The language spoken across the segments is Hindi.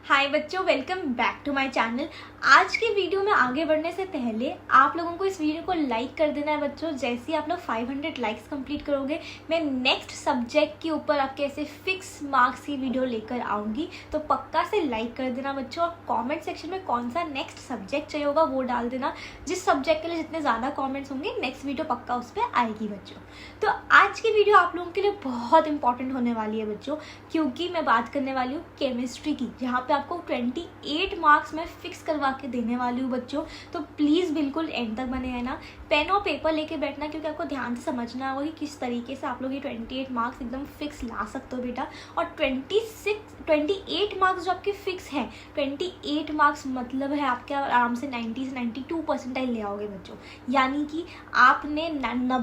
हाय बच्चों, welcome back to my channel. आज की वीडियो में आगे बढ़ने से पहले आप लोगों को इस वीडियो को लाइक कर देना है बच्चों। जैसे ही आप लोग 500 लाइक्स कंप्लीट करोगे, मैं नेक्स्ट सब्जेक्ट के ऊपर आपके ऐसे फिक्स मार्क्स की वीडियो लेकर आऊँगी, तो पक्का से लाइक कर देना बच्चों। और कॉमेंट सेक्शन में कौन सा नेक्स्ट सब्जेक्ट चाहिए होगा वो डाल देना। जिस सब्जेक्ट के लिए जितने ज़्यादा कॉमेंट्स होंगे, नेक्स्ट वीडियो पक्का उस पर आएगी बच्चों। तो आज की वीडियो आप लोगों के लिए बहुत इंपॉर्टेंट होने वाली है बच्चों, क्योंकि मैं बात करने वाली हूँ केमिस्ट्री की, जहाँ पे आपको 28 मार्क्स मैं फिक्स करवा के देने वाली हूँ बच्चों। तो प्लीज़ बिल्कुल एंड तक बने रहना, पेन और पेपर लेके बैठना, क्योंकि आपको ध्यान से समझना होगा कि किस तरीके से आप लोग ये 28 मार्क्स एकदम फिक्स ला सकते हो बेटा। और 28 मार्क्स जो आपके फिक्स हैं, 28 मार्क्स मतलब है आपके आराम से 90 से 92 परसेंटाइल ले आओगे बच्चों। यानी कि आपने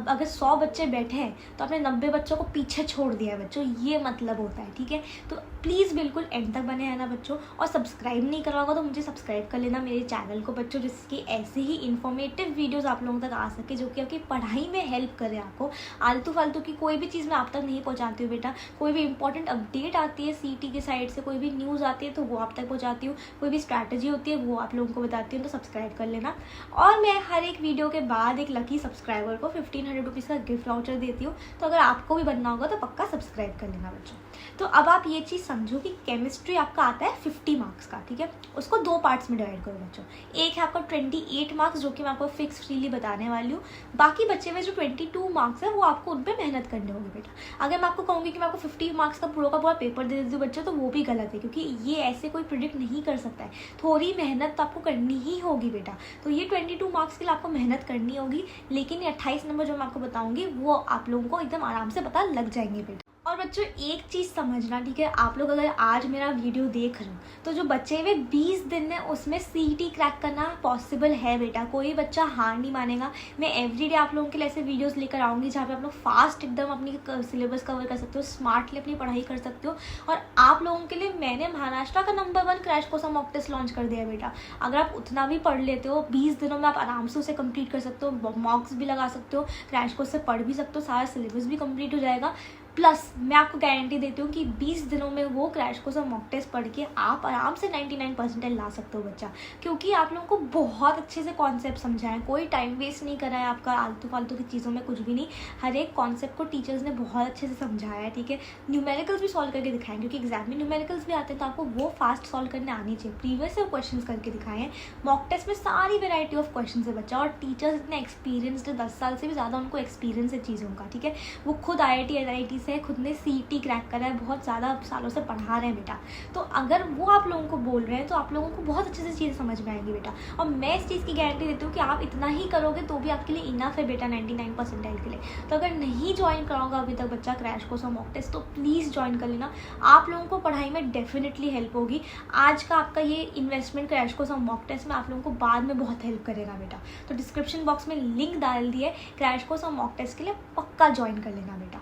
अगर 100 बच्चे बैठे हैं तो आपने 90 बच्चों को पीछे छोड़ दिया है बच्चों, ये मतलब होता है। ठीक है, तो प्लीज़ बिल्कुल एंड तक बने रहना बच्चों। और सब्सक्राइब नहीं करा होगा तो मुझे सब्सक्राइब कर लेना मेरे चैनल को बच्चों, जिसकी ऐसे ही इन्फॉर्मेटिव वीडियोस आप लोगों तक आ सके, जो कि आपकी पढ़ाई में हेल्प करे। आपको आलतू फालतू की कोई भी चीज़ मैं आप तक नहीं पहुंचाती हूँ बेटा। कोई भी इंपॉर्टेंट अपडेट आती है सीईटी की साइड से, कोई भी न्यूज़ आती है तो वो आप तक पहुँचाती हूँ, कोई भी स्ट्रैटेजी होती है वो आप लोगों को बताती हूँ। तो सब्सक्राइब कर लेना। और मैं हर एक वीडियो के बाद एक लकी सब्सक्राइबर को 1500 रुपीज़ का गिफ्ट वाउचर देती हूँ। तो अगर आपको भी बनना होगा तो पक्का सब्सक्राइब कर लेना बच्चों। तो अब आप ये चीज़ समझो कि केमिस्ट्री आपका आता है 50 मार्क्स का। ठीक है, उसको 2 पार्ट्स में डिवाइड करो बच्चों। एक है आपका 28 मार्क्स, जो कि मैं आपको फिक्स फ्रीली बताने वाली हूँ। बाकी बचे हुए जो 22 मार्क्स है वो आपको उन पर मेहनत करने होंगे बेटा। अगर मैं आपको कहूँगी कि मैं आपको 50 मार्क्स का पूरा पेपर दे देती हूँ बच्चों, तो वो भी गलत है, क्योंकि ये ऐसे कोई प्रिडिक्ट नहीं कर सकता है। थोड़ी मेहनत तो आपको करनी ही होगी बेटा। तो ये 22 मार्क्स के लिए आपको मेहनत करनी होगी, लेकिन ये 28 नंबर जो मैं आपको बताऊँगी वो आप लोगों को एकदम आराम से पता लग जाएंगे बेटा। और बच्चों एक चीज़ समझना, ठीक है, आप लोग अगर आज मेरा वीडियो देख रहे हो तो जो बचे हुए 20 दिन है उसमें सीईटी क्रैक करना पॉसिबल है बेटा। कोई बच्चा हार नहीं मानेगा। मैं एवरीडे आप लोगों के लिए ऐसे वीडियोस लेकर आऊँगी जहाँ पे आप लोग फास्ट एकदम अपनी सिलेबस कवर कर सकते हो, स्मार्टली अपनी पढ़ाई कर सकते हो। और आप लोगों के लिए मैंने महाराष्ट्र का number 1 crash course mock test launch कर दिया बेटा। अगर आप उतना भी पढ़ लेते हो, 20 दिनों में आप आराम से उसे कंप्लीट कर सकते हो, मॉक्स भी लगा सकते हो, क्रैश कोर्स से पढ़ भी सकते हो, सारा सिलेबस भी कंप्लीट हो जाएगा। प्लस मैं आपको गारंटी देती हूँ कि 20 दिनों में वो क्रैश कोर्स और मॉक टेस्ट पढ़ के आप आराम से 99 परसेंटाइल ला सकते हो बच्चा, क्योंकि आप लोगों को बहुत अच्छे से कॉन्सेप्ट समझाए, कोई टाइम वेस्ट नहीं करा है आपका आलतू फालतू की चीज़ों में, कुछ भी नहीं। हर एक कॉन्सेप्ट को टीचर्स ने बहुत अच्छे से समझाया है। ठीक है, न्यूमेरिकल्स भी सॉल्व करके दिखाएं, क्योंकि एग्जाम में न्यूमेरिकल्स भी आते हैं तो आपको वो फास्ट सॉल्व करने आनी चाहिए। प्रीवियस से क्वेश्चन करके दिखाए हैं। मॉक टेस्ट में सारी वेराइटी ऑफ क्वेश्चन है बच्चा, और टीचर्स इतने एक्सपीरियंस्ड है, 10 साल से भी ज़्यादा उनको एक्सपीरियंस है चीज़ों का। ठीक है, वो खुद IIT से खुद ने सीईटी क्रैक करा है, बहुत ज़्यादा सालों से पढ़ा रहे हैं बेटा। तो अगर वो आप लोगों को बोल रहे हैं तो आप लोगों को बहुत अच्छे से चीज़ें समझ में आएंगी बेटा। और मैं इस चीज़ की गारंटी देती हूँ कि आप इतना ही करोगे तो भी आपके लिए इनफ है बेटा 99 परसेंटाइल के लिए। तो अगर नहीं ज्वाइन कराओगे अभी तक बच्चा क्रैश कोर्स और मॉक टेस्ट, तो प्लीज़ ज्वाइन कर लेना। आप लोगों को पढ़ाई में डेफिनेटली हेल्प होगी। आज का आपका ये इन्वेस्टमेंट क्रैश कोर्स और मॉक टेस्ट में आप लोगों को बाद में बहुत हेल्प करेगा बेटा। तो डिस्क्रिप्शन बॉक्स में लिंक डाल दिए क्रैश कोर्स और मॉक टेस्ट के लिए, पक्का ज्वाइन कर लेना बेटा।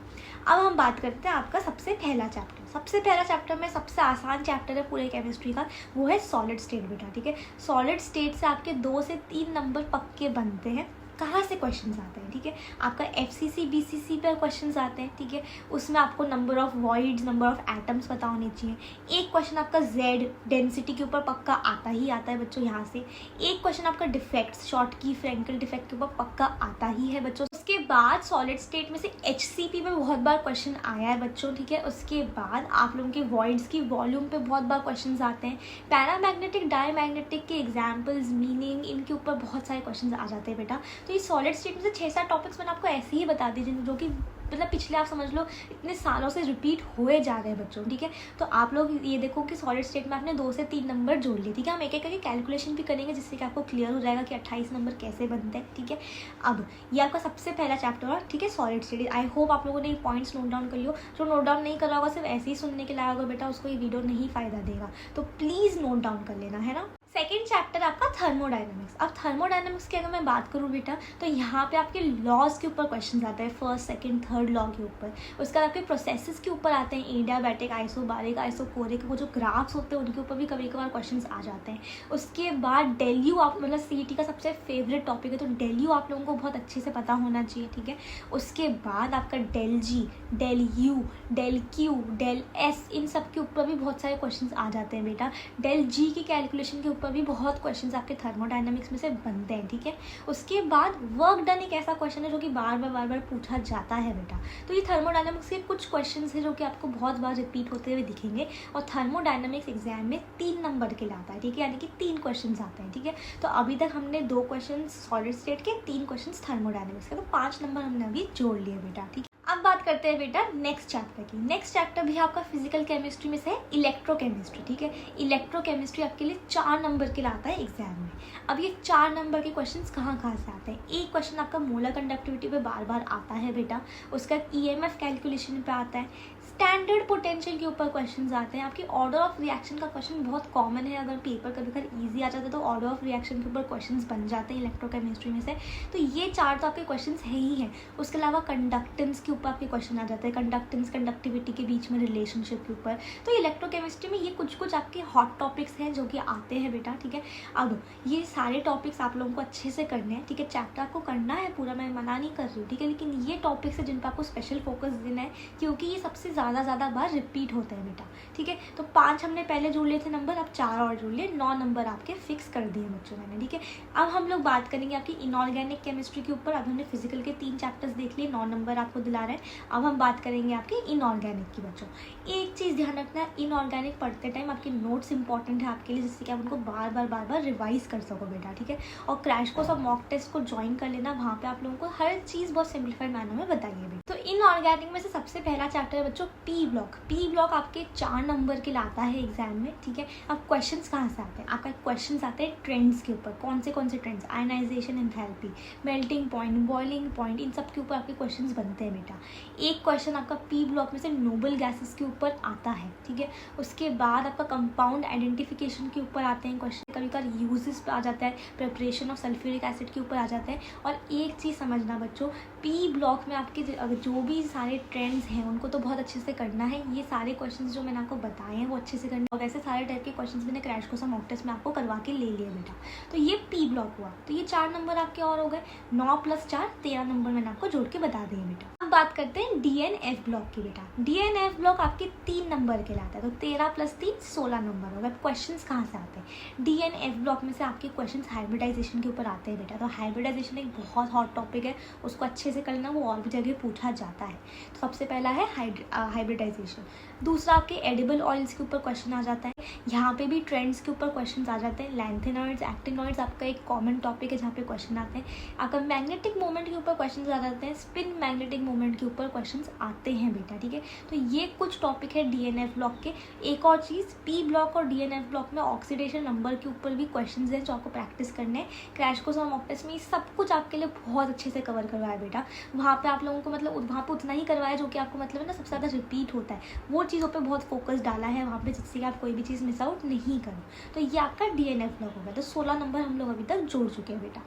अब हम बात करते हैं आपका सबसे पहला चैप्टर। सबसे पहला चैप्टर में सबसे आसान चैप्टर है पूरे केमिस्ट्री का, वो है सॉलिड स्टेट बेटा। ठीक है, सॉलिड स्टेट से आपके 2 से 3 नंबर पक्के बनते हैं। कहाँ से क्वेश्चंस आते हैं? ठीक है, आपका FCC BCC पर क्वेश्चंस आते हैं। ठीक है, उसमें आपको number of voids, number of atoms पता होने चाहिए। एक क्वेश्चन आपका Z डेंसिटी के ऊपर पक्का आता ही आता है बच्चों यहाँ से। एक क्वेश्चन आपका डिफेक्ट्स, शॉर्ट की फ्रैंकल डिफेक्ट के ऊपर पक्का आता ही है बच्चों। उसके बाद सॉलिड स्टेट में से HCP में बहुत बार क्वेश्चन आया है बच्चों। ठीक है, उसके बाद आप लोगों के वॉइड्स की वॉल्यूम पे बहुत बार क्वेश्चन आते हैं। पैरामैग्नेटिक, डायमैग्नेटिक के एग्जाम्पल्स, मीनिंग, इनके ऊपर बहुत सारे क्वेश्चन आ जाते हैं बेटा। तो ये सॉलिड स्टेट में से 6-7 टॉपिक्स मैंने आपको ऐसे ही बता दिए, जो कि मतलब पिछले आप समझ लो इतने सालों से रिपीट हुए जा रहे हैं बच्चों। ठीक है, तो आप लोग ये देखो कि सॉलिड स्टेट में आपने 2 से 3 नंबर जोड़ लिए। ठीक है, हम एक एक करके कैलकुलेशन भी करेंगे, जिससे कि आपको क्लियर हो जाएगा कि 28 नंबर कैसे बनते हैं। ठीक है, अब ये आपका सबसे पहला चैप्टर है। ठीक है, सॉलिड स्टेट। आई होप आप लोगों ने पॉइंट्स नोट डाउन कर लियो। जो नोट डाउन नहीं करा होगा, सिर्फ ऐसे ही सुनने के लाया होगा बेटा, उसको ये वीडियो नहीं फ़ायदा देगा। तो प्लीज़ नोट डाउन कर लेना, है ना। सेकेंड चैप्टर आपका थर्मोडायनेमिक्स। अब थर्मोडायनेमिक्स की अगर मैं बात करूँ बेटा, तो यहाँ पे आपके लॉज के ऊपर क्वेश्चन आते हैं, फर्स्ट सेकंड थर्ड लॉ के ऊपर। उसके बाद आपके प्रोसेसेस के ऊपर आते हैं, एडियाबैटिक, आइसोबारिक, आइसोकोरिक, वो जो ग्राफ्स होते हैं उनके ऊपर भी कभी कभार क्वेश्चन आ जाते हैं। उसके बाद डेल्यू, आप मतलब सीईटी का सबसे फेवरेट टॉपिक है, तो डेल्यू आप लोगों को बहुत अच्छे से पता होना चाहिए, ठीक है। उसके बाद आपका del G, del U, del Q, del S, इन सब के ऊपर भी बहुत सारे क्वेश्चंस आ जाते हैं बेटा। डेल जी की कैलकुलेशन के ऊपर भी बहुत क्वेश्चंस आपके थर्मोडायनामिक्स में से बनते हैं, ठीक है। उसके बाद वर्क डन एक ऐसा क्वेश्चन है जो कि बार बार पूछा जाता है बेटा। तो ये थर्मोडायनामिक्स के कुछ क्वेश्चंस हैं जो कि आपको बहुत बार रिपीट होते हुए दिखेंगे, और थर्मोडायनामिक्स एग्जाम में 3 नंबर के लाता है, ठीक है, यानी कि 3 क्वेश्चन आते हैं, ठीक है। तो अभी तक हमने 2 क्वेश्चन सॉलिड स्टेट के, 3 क्वेश्चन थर्मोडायनामिक्स के, तो 5 नंबर हमने अभी जोड़ लिए बेटा, ठीक है। अब बात करते हैं बेटा नेक्स्ट चैप्टर की। नेक्स्ट चैप्टर भी आपका फिजिकल केमिस्ट्री में से है, इलेक्ट्रोकेमिस्ट्री, ठीक है। इलेक्ट्रोकेमिस्ट्री आपके लिए 4 नंबर के लाता है एग्जाम में। अब ये 4 नंबर के क्वेश्चंस कहाँ से आते हैं? एक क्वेश्चन आपका मोलर कंडक्टिविटी पे बार बार आता है बेटा, उसका ईएमएफ कैलकुलेशन पे आता है, स्टैंडर्ड पोटेंशियल के ऊपर क्वेश्चंस आते हैं। आपके ऑर्डर ऑफ रिएक्शन का क्वेश्चन बहुत कॉमन है, अगर पेपर कभी कभी ईजी आ जाता है तो ऑर्डर ऑफ रिएक्शन के ऊपर क्वेश्चंस बन जाते हैं इलेक्ट्रोकेमिस्ट्री में से। तो ये 4 तो आपके क्वेश्चंस है ही हैं। उसके अलावा कंडक्टेंस के ऊपर आपके क्वेश्चन आ जाते हैं, कंडक्टेंस कंडक्टिविटी के बीच में रिलेशनशिप के ऊपर। तो इलेक्ट्रोकेमिस्ट्री में ये कुछ आपके हॉट टॉपिक्स हैं जो कि आते हैं बेटा, ठीक है। अब ये सारे टॉपिक्स आप लोगों को अच्छे से करने हैं, ठीक है। चैप्टर आपको करना है पूरा, मैं मना नहीं कर रही हूँ, ठीक है, लेकिन ये टॉपिक्स है जिन पर आपको स्पेशल फोकस देना है, क्योंकि ये सबसे ज़्यादा बार रिपीट होते हैं बेटा, ठीक है। तो 5 हमने पहले जोड़ लिए थे नंबर, अब 4 और जोड़ लिए, 9 नंबर आपके फिक्स कर दिए बच्चों मैंने, ठीक है। अब हम लोग बात करेंगे आपकी इनऑर्गेनिक केमिस्ट्री के ऊपर। अब हमने फिजिकल के 3 चैप्टर्स देख लिए, 9 नंबर आपको दिला रहे हैं। अब हम बात करेंगे आपके इनऑर्गेनिक की बच्चों। एक चीज़ ध्यान रखना है, इनऑर्गेनिक पढ़ते टाइम आपके नोट्स इंपॉर्टेंट है आपके लिए, जिससे कि आप उनको बार बार रिवाइज कर सको बेटा, ठीक है। और क्रैश कोर्स और मॉक टेस्ट को ज्वाइन कर लेना, वहाँ पे आप लोगों को हर चीज़ बहुत सिंप्लीफाइड मैनर में बताइए बेटा। तो इनऑर्गेनिक में से सबसे पहला चैप्टर है बच्चों पी ब्लॉक। पी ब्लॉक आपके 4 नंबर के लाता है एग्जाम में, ठीक है। अब क्वेश्चंस कहाँ से आते हैं? आपका क्वेश्चंस आते हैं ट्रेंड्स के ऊपर। कौन से trends? Ionisation, enthalpy, melting point, boiling point, इन सब के ऊपर आपके क्वेश्चंस बनते हैं बेटा। एक क्वेश्चन आपका पी ब्लॉक में से नोबल गैसेस के ऊपर आता है, ठीक है। उसके बाद आपका कंपाउंड आइडेंटिफिकेशन के ऊपर आते हैं क्वेश्चन, कभी कभी यूजेस पे आ जाता है, प्रिपरेशन ऑफ सल्फ्यूरिक एसिड के ऊपर आ जाते हैं। और एक चीज़ समझना बच्चों, पी ब्लॉक में आपके जो भी सारे ट्रेंड्स हैं उनको तो बहुत अच्छे से करना है। ये सारे क्वेश्चंस जो मैंने आपको बताए हैं वो अच्छे से करना, और वैसे सारे टाइप के क्वेश्चंस मैंने क्रैश कोर्स और मॉक टेस्ट में आपको करवा के ले लिया बेटा। तो ये पी ब्लॉक हुआ, तो ये 4 नंबर आपके और हो गए। 9 + 4 13 नंबर मैंने आपको जोड़ के बता दिए बेटा। अब बात करते हैं डीएनएफ ब्लॉक की बेटा। डीएनएफ ब्लॉक आपके 3 नंबर के लाता है, तो 13 + 3 16 नंबर हो गए। क्वेश्चंस कहाँ से आते हैं? डीएनएफ ब्लॉक में से आपके क्वेश्चंस हाइब्रिडाइजेशन के ऊपर आते हैं बेटा। तो हाइब्रिडाइजेशन एक बहुत हॉट टॉपिक है, उसको अच्छे से करना, वो और भी जगह पूछा जाता है। तो सबसे पहला है हाइब्रिडाइजेशन। दूसरा आपके एडिबल ऑयल्स के ऊपर क्वेश्चन आ जाता है, यहाँ पे भी ट्रेंड्स के ऊपर क्वेश्चन आ जाते हैं। लैंथेनॉइड्स, एक्टिनॉइड्स आपका एक कॉमन टॉपिक है जहाँ पे क्वेश्चन आते हैं। आपका मैग्नेटिक मोमेंट के ऊपर क्वेश्चन आ जाते हैं, स्पिन मैग्नेटिक मोमेंट के ऊपर क्वेश्चन आते हैं बेटा, ठीक है। तो ये कुछ टॉपिक है डीएनएफ ब्लॉक के। एक और चीज़, पी ब्लॉक और डीएनएफ ब्लॉक में ऑक्सीडेशन नंबर के ऊपर भी क्वेश्चन हैं जो आपको प्रैक्टिस करने हैं। क्रैश कोर्स और मॉक टेस्ट में ये सब कुछ आपके लिए बहुत अच्छे से कवर करवाया बेटा। वहाँ पे आप लोगों को मतलब वहाँ पे उतना ही करवाया जो कि आपको मतलब है ना सबसे ज़्यादा रिपीट होता है, वो चीज़ों पे बहुत फोकस डाला है वहाँ पे, जिससे कि आप कोई भी चीज़ मिस आउट नहीं करो। तो ये आपका डीएनएफ ब्लॉक होगा। तो 16 नंबर हम लोग अभी तक जोड़ चुके हैं बेटा।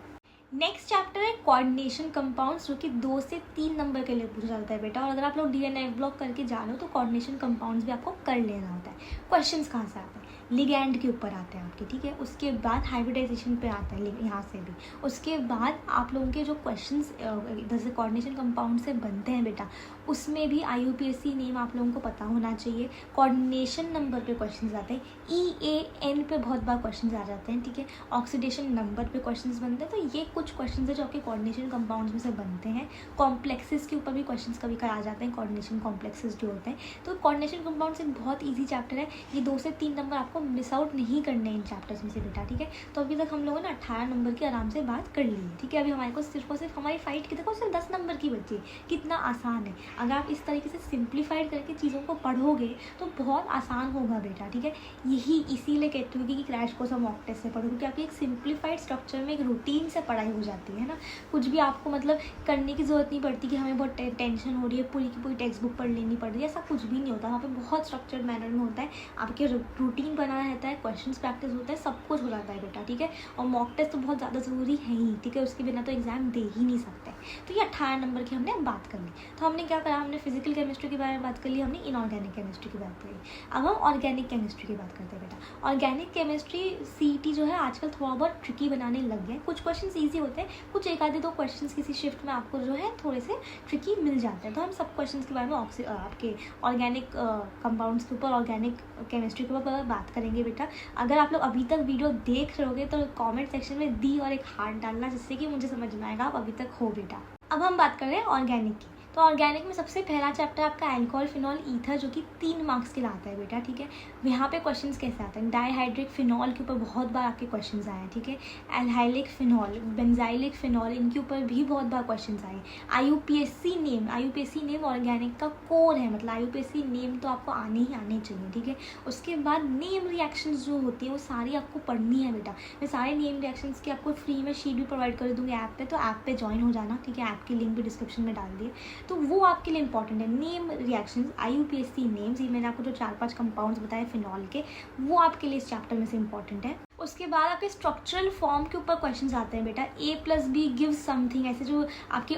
नेक्स्ट चैप्टर है कोऑर्डिनेशन कंपाउंड्स, जो कि 2 से 3 नंबर के लिए पूछा जाता है बेटा। और अगर आप लोग डीएनएफ ब्लॉक करके जा रहे हो तो कोऑर्डिनेशन कंपाउंड्स भी आपको कर लेना होता है। क्वेश्चंस कहाँ से आते हैं? लिगैंड के ऊपर आते हैं आपके, ठीक है। उसके बाद हाइब्रिडाइजेशन पे आता है यहाँ से भी। उसके बाद आप लोगों के जो क्वेश्चंस जैसे कोऑर्डिनेशन कंपाउंड से बनते हैं बेटा, उसमें भी IUPAC नेम आप लोगों को पता होना चाहिए। कोऑर्डिनेशन नंबर पे क्वेश्चंस आते हैं, EAN पे बहुत बार क्वेश्चंस आ जाते हैं, ठीक है। ऑक्सीडेशन नंबर पे क्वेश्चंस बनते हैं। तो ये कुछ क्वेश्चंस है जो आपके कोऑर्डिनेशन कंपाउंड्स में से बनते हैं। कॉम्प्लेक्सेस के ऊपर भी क्वेश्चंस कभी कभी आ जाते हैं, कोऑर्डिनेशन कॉम्प्लेक्सेस जो होते हैं। तो कोऑर्डिनेशन कंपाउंड्स एक बहुत ईजी चैप्टर है, ये 2 से 3 नंबर आपको मिस आउट नहीं करने इन चैप्टर्स में से बेटा, ठीक है। तो अभी तक हम लोगों ने 18 नंबर की आराम से बात कर ली है, ठीक है। अभी हमारे को सिर्फ और सिर्फ हमारी फाइट की देखो सिर्फ 10 नंबर की बची है। कितना आसान है, अगर आप इस तरीके से सिंप्लीफाइड करके चीज़ों को पढ़ोगे तो बहुत आसान होगा बेटा, ठीक है। यही इसीलिए कहती हूँ कि क्रैश कोर्स और मॉक टेस्ट से पढ़ो, क्योंकि आपकी एक सिंप्लीफाइड स्ट्रक्चर में एक रूटीन से पढ़ाई हो जाती है ना। कुछ भी आपको मतलब करने की ज़रूरत नहीं पड़ती कि हमें बहुत टेंशन हो रही है, पूरी की पूरी टेक्स्ट बुक पढ़ लेनी पड़ रही है, ऐसा कुछ भी नहीं होता। वहाँ पे बहुत स्ट्रक्चर्ड मैनर में होता है, आपके रूटीन बना बनाना रहता है, क्वेश्चंस प्रैक्टिस होता है, सब कुछ हो जाता है बेटा, ठीक है। और मॉक टेस्ट तो बहुत ज़्यादा ज़रूरी है ही, ठीक है, उसके बिना तो एग्ज़ाम दे ही नहीं सकते। तो ये 18 नंबर की हमने बात कर ली। तो हमने क्या करा, हमने फिजिकल केमिस्ट्री के बारे में बात कर ली, हमने इनऑर्गेनिक केमिस्ट्री की बात करी। अब हम ऑर्गेनिक केमिस्ट्री की बात करते हैं बेटा। ऑर्गेनिक केमिस्ट्री CET जो है आजकल थोड़ा बहुत ट्रिकी बनाने लग गया है। कुछ क्वेश्चन ईजी होते हैं, कुछ एक आधे 2 क्वेश्चन किसी शिफ्ट में आपको जो है थोड़े से ट्रिकी मिल जाते हैं। तो हम सब क्वेश्चन के बारे में आपके ऑर्गेनिक कंपाउंड्स के ऊपर, ऑर्गेनिक केमिस्ट्री के ऊपर बात करेंगे बेटा। अगर आप लोग अभी तक वीडियो देख रहे होगे तो कमेंट सेक्शन में दी और एक हार्ट डालना, जिससे कि मुझे समझ में आएगा आप अभी तक हो बेटा। अब हम बात कर रहे हैं ऑर्गेनिक की। तो ऑर्गेनिक में सबसे पहला चैप्टर आपका अल्कोहल, फिनॉल, ईथर, जो कि 3 मार्क्स के लाता है बेटा, ठीक है। यहाँ पे क्वेश्चंस कैसे आते हैं, डाईहाइड्रिक फिनॉल के ऊपर बहुत बार आपके क्वेश्चंस आए हैं, ठीक है। एल्हाइलिक फिनॉल, बेंजाइलिक फिनॉल, इनके ऊपर भी बहुत बार क्वेश्चंस आए। IUPAC नेम ऑर्गेनिक का कोर है, मतलब IUPAC नेम तो आपको आने ही आने चाहिए, ठीक है। उसके बाद नेम रिएक्शंस जो होती है वो सारी आपको पढ़नी है बेटा। मैं सारे नेम रिएक्शंस की आपको फ्री में शीट भी प्रोवाइड कर दूँगी ऐप पे, तो ऐप पे ज्वाइन हो जाना, ठीक है। ऐप की लिंक भी डिस्क्रिप्शन में डाल दिए। तो वो आपके लिए इंपॉर्टेंट है। नेम रिएक्शंस, IUPAC नेम्स, ये मैंने आपको जो 4-5 कंपाउंड्स बताए फिनॉल के, वो आपके लिए इस चैप्टर में से इंपॉर्टेंट है। उसके बाद आपके स्ट्रक्चरल फॉर्म के ऊपर क्वेश्चंस आते हैं बेटा। A+B गिव्स समथिंग, ऐसे जो आपके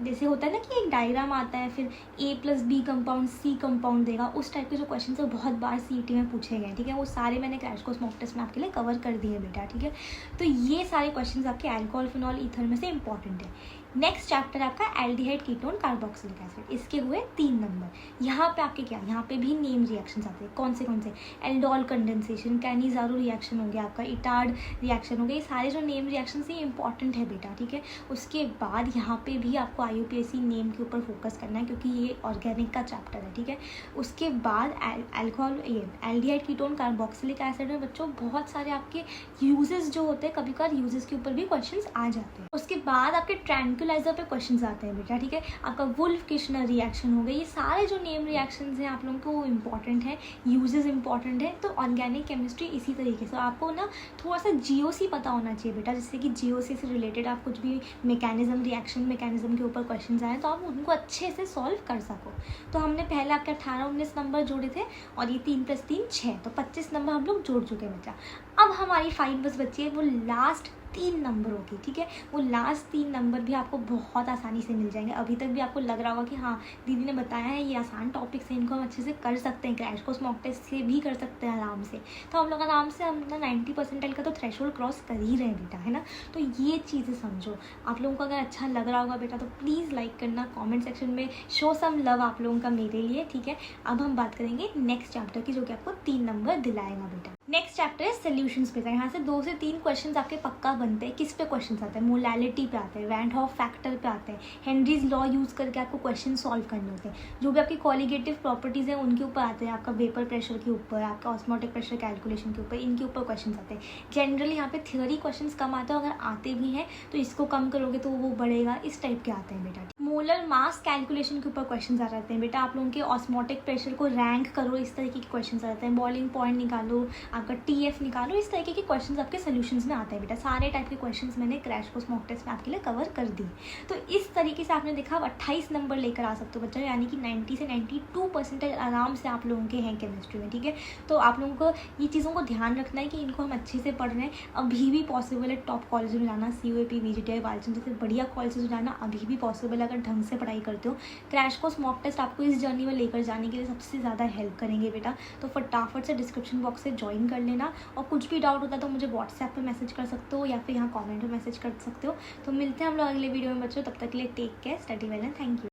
जैसे होता है ना कि एक डायग्राम आता है, फिर A+B कंपाउंड C कंपाउंड देगा, उस टाइप के जो क्वेश्चंस है बहुत बार CET में पूछे गए, ठीक है। वो सारे मैंने क्रैश कोर्स मॉक टेस्ट में आपके लिए कवर कर दिए बेटा, ठीक है। तो ये सारे क्वेश्चंस आपके अल्कोहल, फिनॉल, ईथर में से इंपॉर्टेंट है। नेक्स्ट चैप्टर आपका एल्डिहाइड, कीटोन, कार्बोक्सिलिक एसिड, इसके हुए 3 नंबर। यहाँ पे आपके क्या, यहाँ पे भी नेम रिएक्शंस आते हैं। कौन से एल्डोल कंडेंसेशन, कैनिजारो रिएक्शन हो गया आपका, इटार्ड रिएक्शन हो गया, ये सारे जो नेम रिएक्शंस हैं इंपॉर्टेंट है बेटा, ठीक है। उसके बाद यहाँ पे भी आपको IUPAC नेम के ऊपर फोकस करना है, क्योंकि ये ऑर्गेनिक का चैप्टर है, ठीक है। उसके बाद अल्कोहल, ये एल्डिहाइड, कीटोन, कार्बोक्सिलिक एसिड में बच्चों बहुत सारे आपके यूजेस जो होते हैं, कभी कभार यूजेस के ऊपर भी क्वेश्चन आ जाते हैं। उसके बाद आपके ट्रैंक्विलाइजर पे क्वेश्चंस आते हैं बेटा, ठीक है। आपका वुल्फ किशनर रिएक्शन हो गया, ये सारे जो नेम रिएक्शंस हैं आप लोगों को वो इंपॉर्टेंट है, यूजेस इंपॉर्टेंट है। तो ऑर्गेनिक केमिस्ट्री इसी तरीके से आपको ना थोड़ा सा GOC पता होना चाहिए बेटा, जिससे कि GOC से रिलेटेड आप कुछ भी मैकेनिज्म, रिएक्शन मैकेनिज्म के ऊपर क्वेश्चन आए तो आप उनको अच्छे से सॉल्व कर सको। तो हमने पहले आपके 18-19 नंबर जोड़े थे, और ये 3 + 3 6, तो 25 नंबर हम लोग जोड़ चुके हैं बेटा। अब हमारी 5 बस बची है, वो लास्ट 3 नंबरों की, ठीक है। वो लास्ट 3 नंबर भी आपको बहुत आसानी से मिल जाएंगे। अभी तक भी आपको लग रहा होगा कि हाँ दीदी ने बताया है ये आसान टॉपिक्स हैं, इनको हम अच्छे से कर सकते हैं, क्रैश कोर्स मॉक टेस्ट से भी कर सकते हैं आराम से। तो हम लोग आराम से हम 90% का तो थ्रेशोल्ड क्रॉस कर ही रहे हैं बेटा, है ना। तो ये चीज़ें समझो। आप लोगों को अगर अच्छा लग रहा होगा बेटा तो प्लीज़ लाइक करना, कॉमेंट सेक्शन में शो सम लव आप लोगों का मेरे लिए, ठीक है। अब हम बात करेंगे नेक्स्ट चैप्टर की, जो कि आपको 3 नंबर दिलाएगा बेटा। नेक्स्ट चैप्टर है सोल्यूशंस पे। यहाँ से 2 से 3 क्वेश्चंस आपके पक्का बनते हैं। किस पे क्वेश्चंस आते हैं, मोलैलिटी पे आते हैं, वैन हॉफ फैक्टर पे आते हैं, हेनरीज लॉ यूज़ करके आपको क्वेश्चन सॉल्व करने होते हैं। जो भी आपकी कॉलिगेटिव प्रॉपर्टीज़ हैं उनके ऊपर आते हैं, आपका वेपर प्रेशर के ऊपर, आपका ऑस्मोटिक प्रेशर कैलकुलेशन के ऊपर, इनके ऊपर क्वेश्चन आते हैं। जनरली यहाँ पे थ्योरी क्वेश्चन कम आते हैं, अगर आते भी हैं तो इसको कम करोगे तो वो बढ़ेगा, इस टाइप के आते हैं बेटा। मोलर मास कैलकुलेशन के ऊपर क्वेश्चंस आ जाते हैं बेटा। आप लोगों के ऑस्मोटिक प्रेशर को रैंक करो, इस तरीके के क्वेश्चंस आ जाते हैं। बॉइलिंग पॉइंट निकालो, आपका TF निकालो, इस तरीके के क्वेश्चंस आपके सोल्यूशंस में आते हैं बेटा। सारे टाइप के क्वेश्चंस मैंने क्रैश कोर्स मॉक टेस्ट में आपके लिए कवर कर दिए। तो इस तरीके से आपने देखा, आप 28 नंबर लेकर आ सकते हो बच्चों, यानी कि 90 से 92% आराम से आप लोगों के हैं केमिस्ट्री में, ठीक है। तो आप लोगों को ये चीज़ों को ध्यान रखना है कि इनको हम अच्छे से पढ़ रहे हैं। अभी भी पॉसिबल है टॉप कॉलेज में जाना, CUAP, VGTI, वालचंद जैसे बढ़िया कॉलेज में जाना अभी भी पॉसिबल है, अगर ढंग से पढ़ाई करते हो। क्रैश कोर्स मॉक टेस्ट आपको इस जर्नी में लेकर जाने के लिए सबसे ज़्यादा हेल्प करेंगे बेटा। तो फटाफट से डिस्क्रिप्शन बॉक्स से ज्वाइन कर लेना, और कुछ भी डाउट होता है तो मुझे व्हाट्सएप पे मैसेज कर सकते हो, या फिर यहाँ कमेंट में मैसेज कर सकते हो। तो मिलते हैं हम लोग अगले वीडियो में बच्चों, तब तक के लिए take care, study well and thank you.